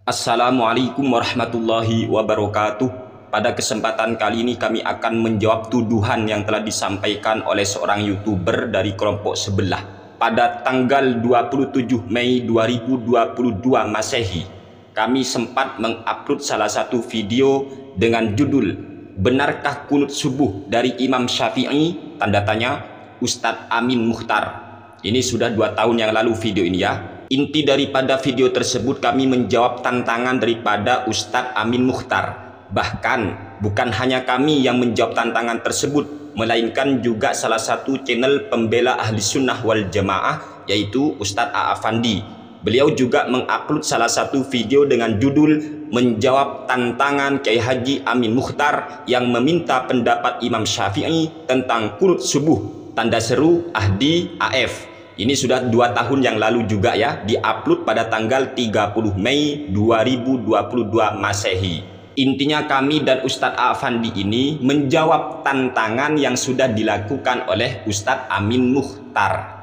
Assalamualaikum warahmatullahi wabarakatuh. Pada kesempatan kali ini kami akan menjawab tuduhan yang telah disampaikan oleh seorang YouTuber dari kelompok sebelah. Pada tanggal 27 Mei 2022 Masehi, kami sempat mengupload salah satu video dengan judul "Benarkah kunut subuh dari Imam Syafi'i?" Tanda tanya, Ustadz Amin Mukhtar. Ini sudah 2 tahun yang lalu video ini ya. Inti daripada video tersebut kami menjawab tantangan daripada Ustadz Amin Mukhtar. Bahkan bukan hanya kami yang menjawab tantangan tersebut, melainkan juga salah satu channel pembela ahli sunnah wal jamaah, yaitu Ustadz A'afandi. Beliau juga mengupload salah satu video dengan judul "Menjawab tantangan Kiai Haji Amin Mukhtar yang meminta pendapat Imam Syafi'i tentang kunut subuh." Tanda seru Ahdi AF. Ini sudah 2 tahun yang lalu juga ya, diupload pada tanggal 30 Mei 2022 Masehi. Intinya kami dan Ustadz A'afandi ini menjawab tantangan yang sudah dilakukan oleh Ustadz Amin Mukhtar.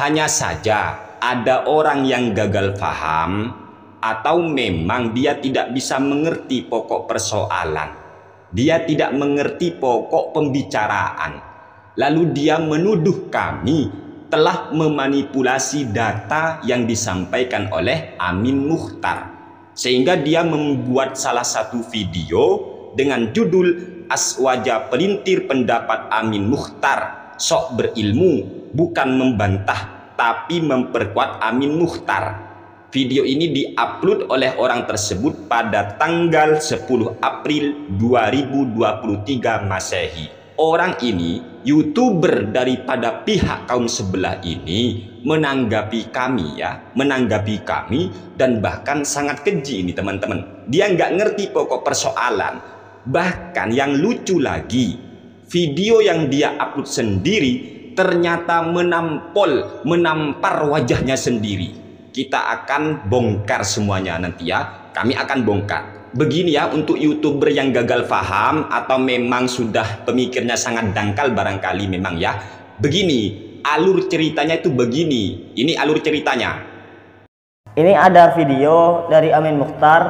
Hanya saja ada orang yang gagal paham atau memang dia tidak bisa mengerti pokok persoalan. Dia tidak mengerti pokok pembicaraan. Lalu dia menuduh kami telah memanipulasi data yang disampaikan oleh Amin Mukhtar, sehingga dia membuat salah satu video dengan judul "Aswaja pelintir pendapat Amin Mukhtar sok berilmu, bukan membantah tapi memperkuat Amin Mukhtar." Video ini diupload oleh orang tersebut pada tanggal 10 April 2023 Masehi. Orang ini, YouTuber daripada pihak kaum sebelah ini, menanggapi kami dan bahkan sangat keji ini teman-teman. Dia nggak ngerti pokok persoalan. Bahkan yang lucu lagi, video yang dia upload sendiri ternyata menampar wajahnya sendiri. Kita akan bongkar semuanya nanti ya. Kami akan bongkar. Begini ya, untuk YouTuber yang gagal paham atau memang sudah pemikirnya sangat dangkal barangkali memang ya. Begini, alur ceritanya itu begini. Ini alur ceritanya. Ini ada video dari Amin Mukhtar.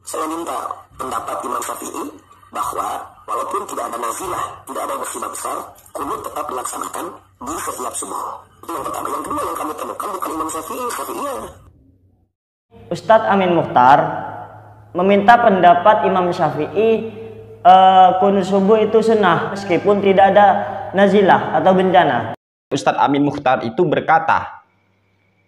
Saya minta pendapat Imam Syafi'i bahwa walaupun tidak ada nazilah, tidak ada musibah besar, kunut tetap dilaksanakan di setiap subuh. Itu yang pertama. Yang kedua yang kami temukan bukan Imam Syafi'iyah. Ustadz Amin Mukhtar meminta pendapat Imam Syafi'i kunut subuh itu sunnah meskipun tidak ada nazilah atau bencana. Ustadz Amin Mukhtar itu berkata,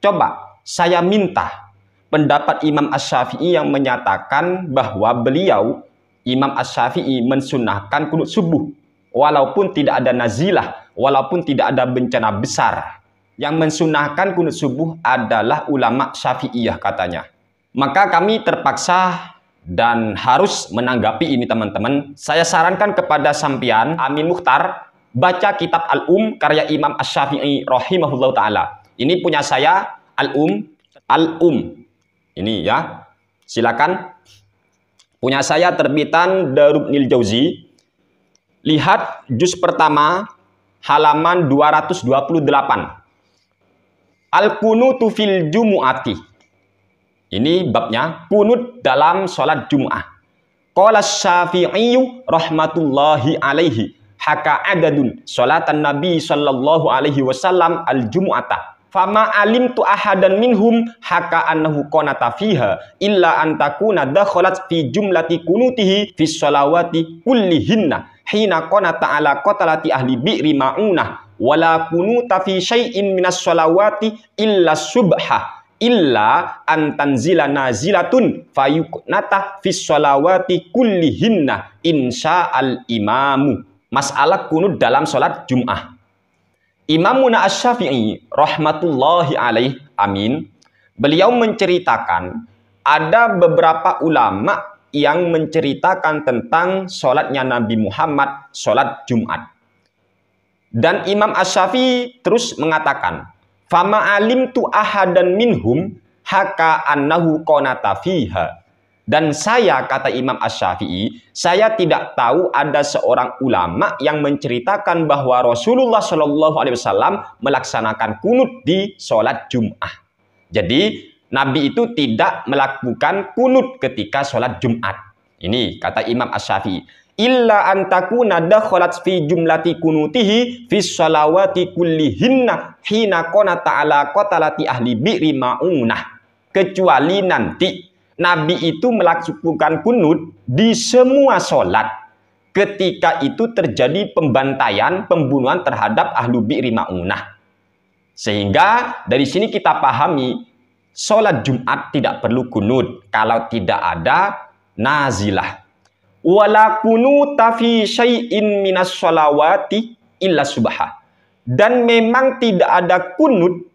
coba saya minta pendapat Imam Asy-Syafi'i yang menyatakan bahwa beliau Imam Asy-Syafi'i mensunnahkan kunut subuh walaupun tidak ada nazilah, walaupun tidak ada bencana besar. Yang mensunahkan kunut subuh adalah ulama Syafi'iyah katanya. Maka kami terpaksa dan harus menanggapi ini teman-teman. Saya sarankan kepada sampean Amin Mukhtar, baca kitab Al-Um karya Imam Asy-Syafi'i rahimahullah ta'ala. Ini punya saya, Al-Um. Ini ya, silakan. Punya saya terbitan Darubnil Jauzi. Lihat juz pertama halaman 228. Al-kunutu fil jumu'ati. Ini babnya, kunut dalam sholat Jum'ah. Qala Syafi'i rahmatullahi alaihi haka adadun sholatan Nabi sallallahu alaihi wasallam al-jumu'ata. Fama alimtu ahadan minhum haka annahu qanata fiha illa antakuna dakhalat fi jumlati kunutihi fi sholawati kullihinna hina qanata ala qatalati ahli bi'ri ma'unah wala kunuta fi syai'in minas sholawati illa subha illa antanzila nazilatun fayuqnata fi sholawati kullihinna insya'al imamu. Masalah kunut dalam sholat Jum'ah. Imamuna Asy-Syafi'i rahmatullahi alaih, amin, beliau menceritakan ada beberapa ulama yang menceritakan tentang sholatnya Nabi Muhammad, sholat Jumat. Dan Imam Asy-Syafi'i terus mengatakan, fama alimtu ahadan minhum haka annahu qanata fiha. Dan saya, kata Imam Asy-Syafi'i, saya tidak tahu ada seorang ulama yang menceritakan bahwa Rasulullah Shallallahu Alaihi Wasallam melaksanakan kunut di sholat Jum'ah. Jadi Nabi itu tidak melakukan kunut ketika sholat Jumat. Ini kata Imam Asy-Syafi'i. Illa antakuna dakhalat fi jumlati kunutihi fi sholawati kullihinna hina qana ta'ala qatalati ahli bi'ri ma'unah. Kecuali nanti Nabi itu melakukan kunut di semua sholat ketika itu terjadi pembantaian, pembunuhan terhadap ahlu bi'ri ma'unah. Sehingga dari sini kita pahami sholat Jumat tidak perlu kunut kalau tidak ada nazilah. Wala kunuta fi syai'in minas sholawati illa subha. Dan memang tidak ada kunut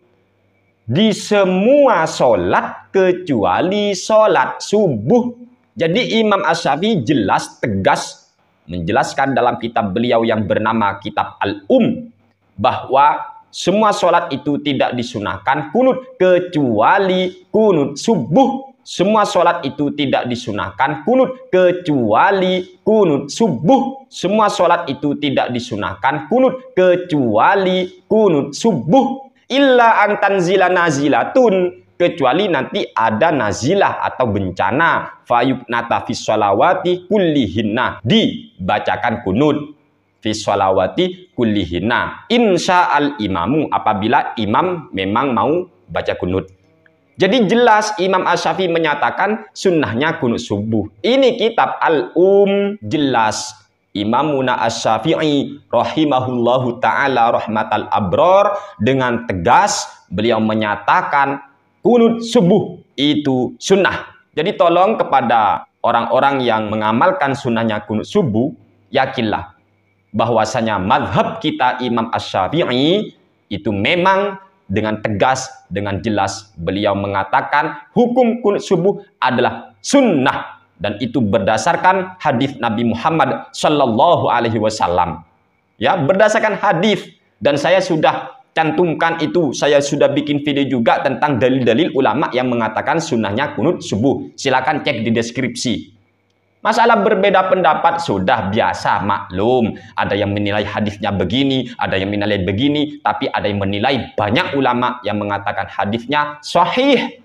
di semua sholat kecuali sholat subuh. Jadi Imam Asy-Syafi'i jelas tegas menjelaskan dalam kitab beliau yang bernama Kitab Al-Um bahwa semua sholat itu tidak disunahkan kunut kecuali kunut subuh. Semua sholat itu tidak disunahkan kunut kecuali kunut subuh. Semua sholat itu tidak disunahkan kunut kecuali kunut subuh. Illa antanzila nazilatun, kecuali nanti ada nazilah atau bencana, fayuknata fis sholawati kullihinna, dibacakan kunut fis sholawati kullihinna insya'al imamu, apabila imam memang mau baca kunut. Jadi jelas Imam Asy-Syafi'i menyatakan sunnahnya kunut subuh. Ini kitab Al-Um jelas. Imamuna Asy-Syafi'i rahimahullahu ta'ala rahmatal abror dengan tegas beliau menyatakan kunut subuh itu sunnah. Jadi tolong kepada orang-orang yang mengamalkan sunnahnya kunut subuh, yakinlah bahwasanya mazhab kita Imam Asy-Syafi'i itu memang dengan tegas, dengan jelas beliau mengatakan hukum kunut subuh adalah sunnah. Dan itu berdasarkan hadis Nabi Muhammad Sallallahu Alaihi Wasallam. Ya, berdasarkan hadis, dan saya sudah cantumkan itu, saya sudah bikin video juga tentang dalil-dalil ulama yang mengatakan sunnahnya kunut subuh. Silakan cek di deskripsi. Masalah berbeda pendapat sudah biasa, maklum. Ada yang menilai hadisnya begini, ada yang menilai begini, tapi ada yang menilai banyak ulama yang mengatakan hadisnya sahih.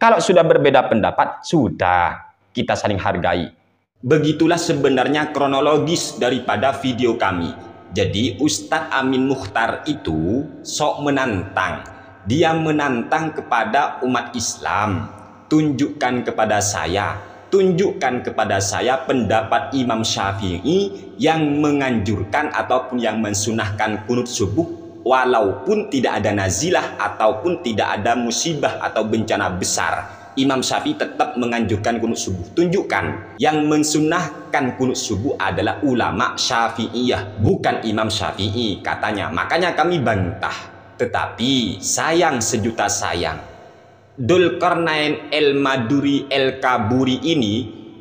Kalau sudah berbeda pendapat, sudah. Kita saling hargai. Begitulah sebenarnya kronologis daripada video kami. Jadi Ustadz Amin Mukhtar itu sok menantang. Dia menantang kepada umat Islam. Tunjukkan kepada saya pendapat Imam Syafi'i yang menganjurkan ataupun yang mensunahkan kunut subuh walaupun tidak ada nazilah ataupun tidak ada musibah atau bencana besar. Imam Syafi'i tetap menganjurkan kunut subuh. Tunjukkan. Yang mensunahkan kunut subuh adalah ulama Syafi'iyah, bukan Imam Syafi'i katanya. Makanya kami bantah. Tetapi sayang sejuta sayang, Dzulqarnain El-Maduri El-Kaburi ini,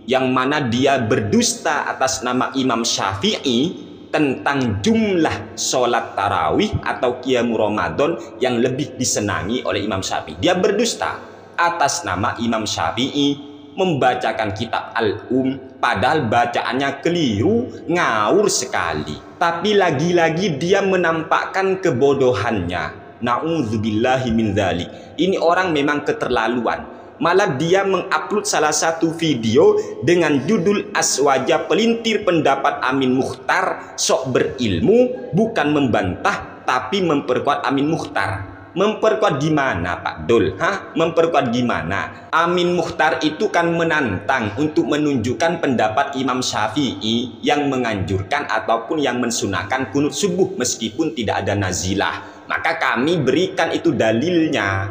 yang mana dia berdusta atas nama Imam Syafi'i tentang jumlah sholat tarawih atau qiyamul Ramadan yang lebih disenangi oleh Imam Syafi'i. Dia berdusta atas nama Imam Syafi'i membacakan kitab Al-Um, padahal bacaannya keliru, ngawur sekali. Tapi lagi-lagi dia menampakkan kebodohannya. Na'udzubillahi min dzalik. Ini orang memang keterlaluan. Malah dia mengupload salah satu video dengan judul Aswaja Pelintir Pendapat Amin Mukhtar Sok Berilmu, bukan membantah tapi memperkuat Amin Mukhtar. Memperkuat gimana Pak Dul? Memperkuat gimana? Amin Mukhtar itu kan menantang untuk menunjukkan pendapat Imam Syafi'i yang menganjurkan ataupun yang mensunahkan kunut subuh meskipun tidak ada nazilah. Maka kami berikan itu dalilnya.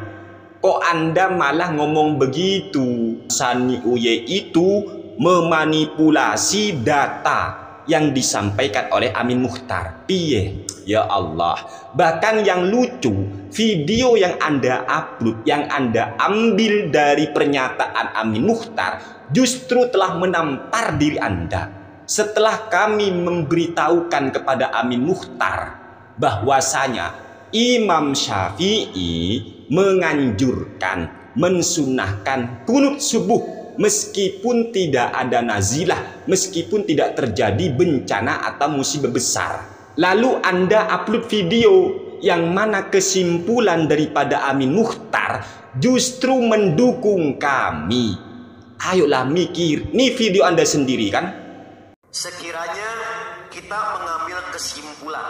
Kok Anda malah ngomong begitu? Sani Uye itu memanipulasi data yang disampaikan oleh Amin Mukhtar. Piye? Ya Allah. Bahkan yang lucu, video yang Anda upload, yang Anda ambil dari pernyataan Amin Mukhtar, justru telah menampar diri Anda. Setelah kami memberitahukan kepada Amin Mukhtar bahwasanya Imam Syafi'i menganjurkan, mensunahkan kunut subuh meskipun tidak ada nazilah, meskipun tidak terjadi bencana atau musibah besar. Lalu Anda upload video yang mana kesimpulan daripada Amin Muchtar justru mendukung kami. Ayolah mikir, ini video Anda sendiri kan? Sekiranya kita mengambil kesimpulan,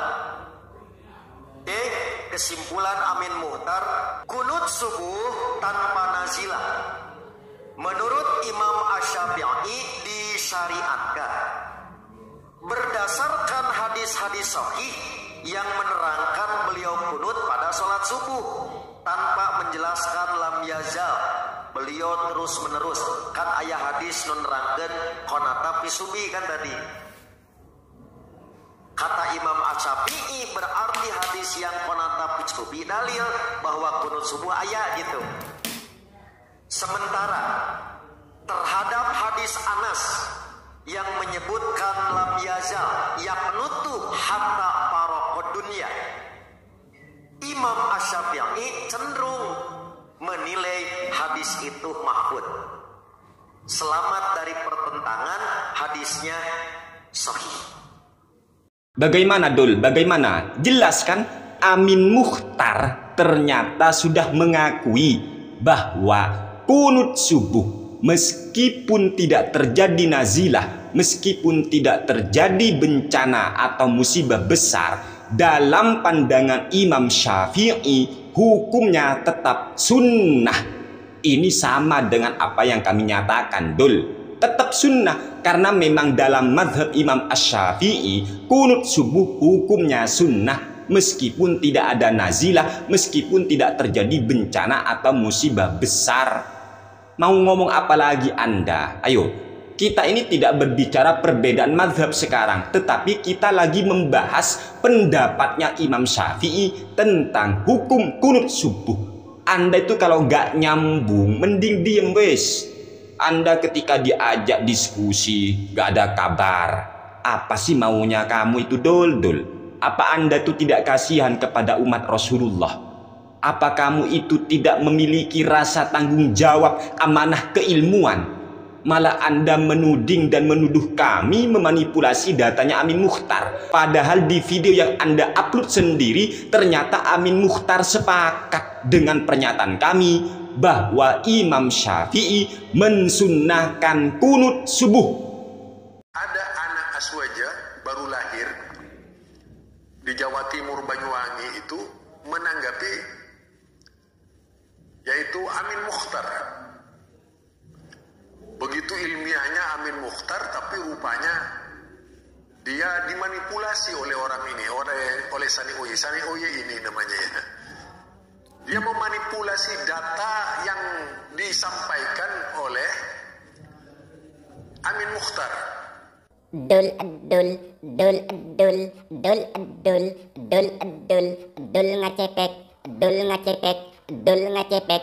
kesimpulan Amin Muchtar, kunut subuh tanpa nazilah menurut Imam Asy-Syafi'i disyariatkan berdasarkan hadis-hadis sahih yang menerangkan beliau kunut pada sholat subuh tanpa menjelaskan lam yazal, beliau terus menerus. Kan ayah hadis nerangkeun qanata fi subi kan tadi. Kata Imam Asy-Syafi'i berarti hadis yang qanata fi subi dalil bahwa kunut subuh ayat gitu. Sementara terhadap hadis Anas yang menyebutkan lam yazal yaqnutu hatta faraqad dunya, Imam Asy-Syafi'i cenderung menilai hadis itu mahfud. Selamat dari pertentangan, hadisnya sahih. Bagaimana Dul? Bagaimana? Jelas kan? Amin Muchtar ternyata sudah mengakui bahwa kunut subuh meskipun tidak terjadi nazilah, meskipun tidak terjadi bencana atau musibah besar, dalam pandangan Imam Syafi'i hukumnya tetap sunnah. Ini sama dengan apa yang kami nyatakan, Dul. Tetap sunnah, karena memang dalam mazhab Imam Asy-Syafi'i kunut subuh hukumnya sunnah meskipun tidak ada nazilah, meskipun tidak terjadi bencana atau musibah besar. Mau ngomong apa lagi Anda? Ayo, kita ini tidak berbicara perbedaan mazhab sekarang, tetapi kita lagi membahas pendapatnya Imam Syafi'i tentang hukum kunut subuh. Anda itu kalau nggak nyambung, mending diem wes. Anda ketika diajak diskusi, nggak ada kabar. Apa sih maunya kamu itu, Dul? Apa Anda itu tidak kasihan kepada umat Rasulullah? Apa kamu itu tidak memiliki rasa tanggung jawab amanah keilmuan? Malah Anda menuding dan menuduh kami memanipulasi datanya Amin Muchtar. Padahal di video yang Anda upload sendiri, ternyata Amin Muchtar sepakat dengan pernyataan kami bahwa Imam Syafi'i mensunnahkan kunut subuh. Ada anak Aswaja baru lahir di Jawa Timur Banyuwangi itu menanggapi, yaitu Amin Muchtar. Begitu ilmiahnya Amin Muchtar, tapi rupanya dia dimanipulasi oleh orang ini, oleh Sani Oye ini namanya ya. Dia memanipulasi data yang disampaikan oleh Amin Muchtar. Dul ngacepek,